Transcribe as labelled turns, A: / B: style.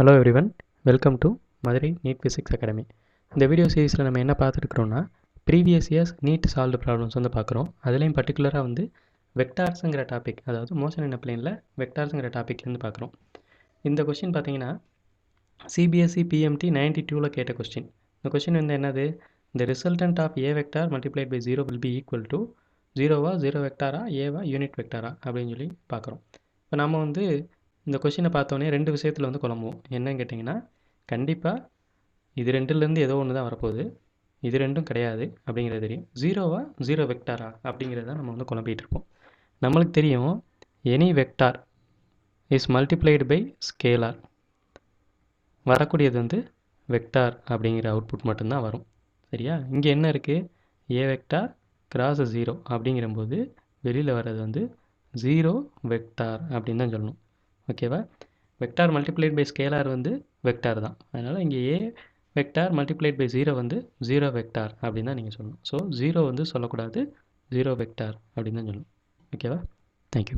A: Hello everyone, welcome to Madurai NEET physics academy. இந்த video சீரிஸில் நம்ம என்ன பார்த்துருக்குறோன்னா, previous years NEET solved problems வந்து பார்க்குறோம். அதுலேயும் பர்டிகுலராக வந்து வெக்டார்ஸுங்கிற டாபிக், அதாவது மோஷன் இன் பிளேனில் வெக்டார்ஸுங்கிற டாப்பிக்லேருந்து பார்க்குறோம். இந்த கொஸ்டின் பார்த்தீங்கன்னா சிபிஎஸ்சி பிஎம்டி 92ல் கேட்ட கொஸ்டின். இந்த கொஸ்டின் வந்து என்னது, இந்த resultant of a vector multiplied by 0 will be equal to 0வா 0 வெக்டாரா ஏவா யூனிட் வெக்டாரா அப்படின்னு சொல்லி பார்க்குறோம். இப்போ நம்ம வந்து இந்த கொஷினை பார்த்தோன்னே ரெண்டு விஷயத்தில் வந்து குழம்புவோம். என்னன்னு கேட்டிங்கன்னா, கண்டிப்பாக இது ரெண்டுலேருந்து ஏதோ ஒன்று தான் வரப்போகுது, இது ரெண்டும் கிடையாது அப்படிங்கிறது தெரியும். 0வா 0 வெக்டாரா அப்படிங்கிறத நம்ம வந்து குழம்பிகிட்டு இருப்போம். நம்மளுக்கு தெரியும் any vector is multiplied by scalar. வரக்கூடியது வந்து வெக்டார் அப்படிங்கிற அவுட்புட் மட்டும்தான் வரும். சரியா? இங்கே என்ன இருக்குது, ஏ வெக்டார் கிராஸ் 0 அப்படிங்கிறம்போது வெளியில் வர்றது வந்து 0 வெக்டார் அப்படின்னு தான் சொல்லணும். ஓகேவா? வெக்டார் மல்டிப்ளைட் பை ஸ்கேலார் வந்து வெக்டார் தான். அதனால் இங்கே ஏ வெக்டார் மல்டிப்ளைட் பை 0 வந்து 0 வெக்டார் அப்படின்னு தான் நீங்கள் சொல்லணும். ஸோ 0 வந்து சொல்லக்கூடாது, 0 வெக்டார் அப்படின்னு தான் சொல்லணும். ஓகேவா? தேங்க்யூ.